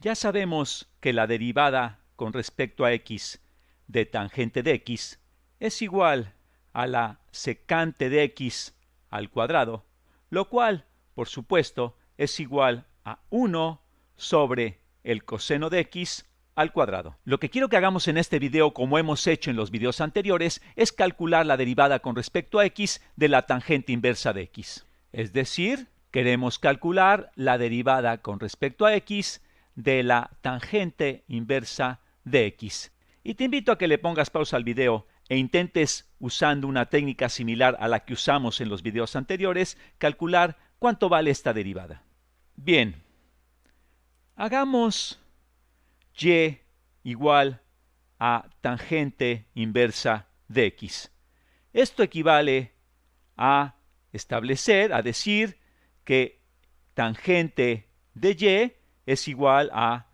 Ya sabemos que la derivada con respecto a x de tangente de x es igual a la secante de x al cuadrado, lo cual, por supuesto, es igual a 1 sobre el coseno de x al cuadrado. Lo que quiero que hagamos en este video, como hemos hecho en los videos anteriores, es calcular la derivada con respecto a x de la tangente inversa de x. Es decir, queremos calcular la derivada con respecto a x de la tangente inversa de x. Y te invito a que le pongas pausa al video e intentes, usando una técnica similar a la que usamos en los videos anteriores, calcular cuánto vale esta derivada. Bien, hagamos y igual a tangente inversa de x. Esto equivale a establecer, a decir que tangente de y es igual a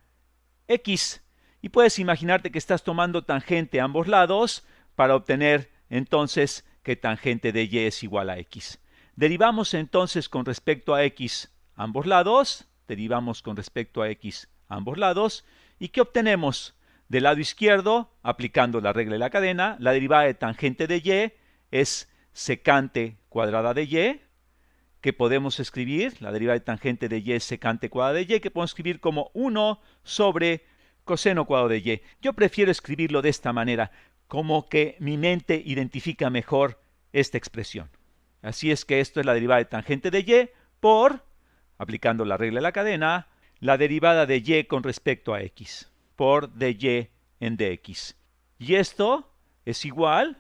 x. Y puedes imaginarte que estás tomando tangente a ambos lados para obtener entonces que tangente de y es igual a x. Derivamos entonces con respecto a x ambos lados, derivamos con respecto a x ambos lados, ¿y qué obtenemos? Del lado izquierdo, aplicando la regla de la cadena, la derivada de tangente de y es secante cuadrada de y, que podemos escribir, la derivada de tangente de y es secante cuadrada de y, que podemos escribir como 1 sobre coseno cuadrado de y. Yo prefiero escribirlo de esta manera, como que mi mente identifica mejor esta expresión. Así es que esto es la derivada de tangente de y por, aplicando la regla de la cadena, la derivada de y con respecto a x, por dy en dx. Y esto es igual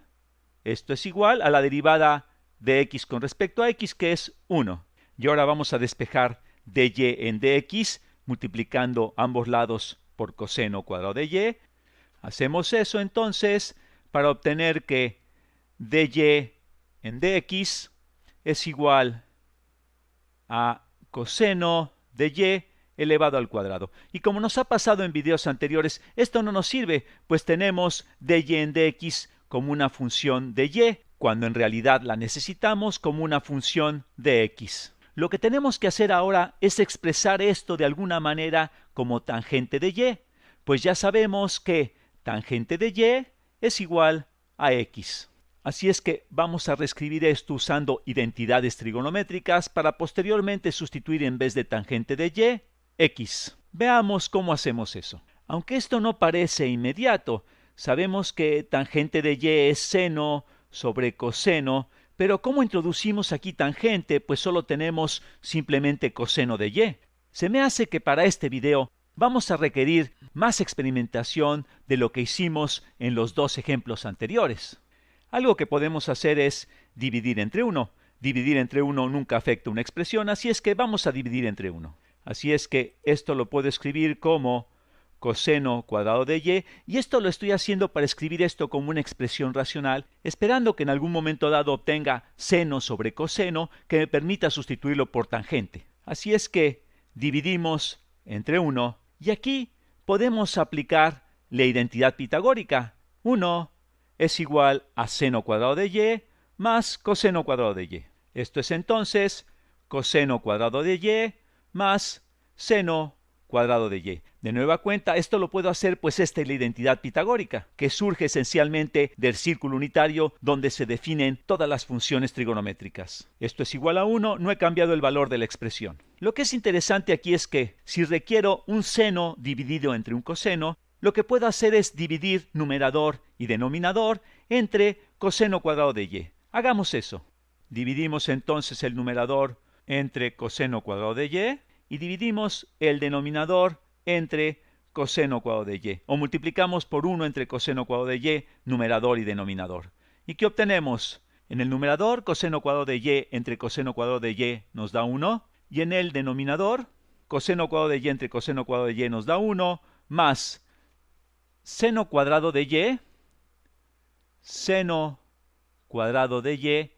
a la derivada de x con respecto a x, que es 1. Y ahora vamos a despejar dy en dx, multiplicando ambos lados por coseno cuadrado de y. Hacemos eso entonces para obtener que dy en dx es igual a coseno de y elevado al cuadrado. Y como nos ha pasado en videos anteriores, esto no nos sirve, pues tenemos dy en dx como una función de y, cuando en realidad la necesitamos como una función de x. Lo que tenemos que hacer ahora es expresar esto de alguna manera como tangente de y, pues ya sabemos que tangente de y es igual a x. Así es que vamos a reescribir esto usando identidades trigonométricas para posteriormente sustituir en vez de tangente de y, x. Veamos cómo hacemos eso. Aunque esto no parece inmediato, sabemos que tangente de y es seno sobre coseno, pero ¿cómo introducimos aquí tangente? Pues solo tenemos simplemente coseno de y. Se me hace que para este video vamos a requerir más experimentación de lo que hicimos en los dos ejemplos anteriores. Algo que podemos hacer es dividir entre 1. Dividir entre 1 nunca afecta una expresión, así es que vamos a dividir entre 1. Así es que esto lo puedo escribir como coseno cuadrado de y esto lo estoy haciendo para escribir esto como una expresión racional, esperando que en algún momento dado obtenga seno sobre coseno que me permita sustituirlo por tangente. Así es que dividimos entre 1 y aquí podemos aplicar la identidad pitagórica. 1 es igual a seno cuadrado de y más coseno cuadrado de y. Esto es entonces coseno cuadrado de y más seno cuadrado de y. De nueva cuenta, esto lo puedo hacer pues esta es la identidad pitagórica, que surge esencialmente del círculo unitario donde se definen todas las funciones trigonométricas. Esto es igual a 1, no he cambiado el valor de la expresión. Lo que es interesante aquí es que si requiero un seno dividido entre un coseno, lo que puedo hacer es dividir numerador y denominador entre coseno cuadrado de y. Hagamos eso. Dividimos entonces el numerador entre coseno cuadrado de y dividimos el denominador entre coseno cuadrado de y, o multiplicamos por 1 entre coseno cuadrado de y, numerador y denominador. ¿Y qué obtenemos? En el numerador, coseno cuadrado de y entre coseno cuadrado de y nos da 1, y en el denominador, coseno cuadrado de y entre coseno cuadrado de y nos da 1, más seno cuadrado de y sobre coseno cuadrado de y,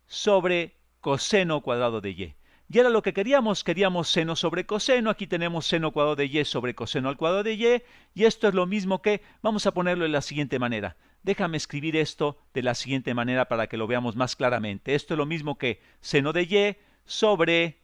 sobre coseno cuadrado de y. Y era lo que queríamos seno sobre coseno, aquí tenemos seno cuadrado de y sobre coseno al cuadrado de y esto es lo mismo que, vamos a ponerlo de la siguiente manera. Déjame escribir esto de la siguiente manera para que lo veamos más claramente. Esto es lo mismo que seno de y sobre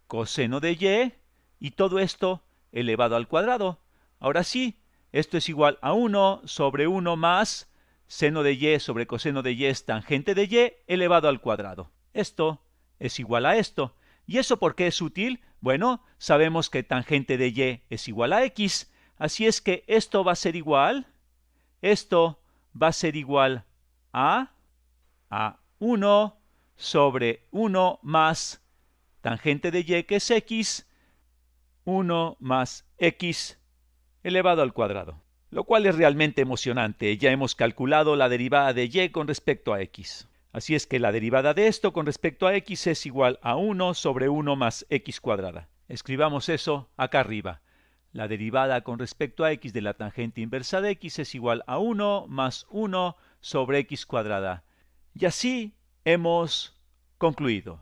coseno de y todo esto elevado al cuadrado. Ahora sí, esto es igual a 1 sobre 1 más seno de y sobre coseno de y es tangente de y elevado al cuadrado. Esto es igual a esto. ¿Y eso por qué es útil? Bueno, sabemos que tangente de y es igual a x, así es que esto va a ser igual, a 1 sobre 1 más tangente de y, que es x, 1 más x elevado al cuadrado. Lo cual es realmente emocionante. Ya hemos calculado la derivada de y con respecto a x. Así es que la derivada de esto con respecto a x es igual a 1 sobre 1 más x cuadrada. Escribamos eso acá arriba. La derivada con respecto a x de la tangente inversa de x es igual a 1 más 1 sobre x cuadrada. Y así hemos concluido.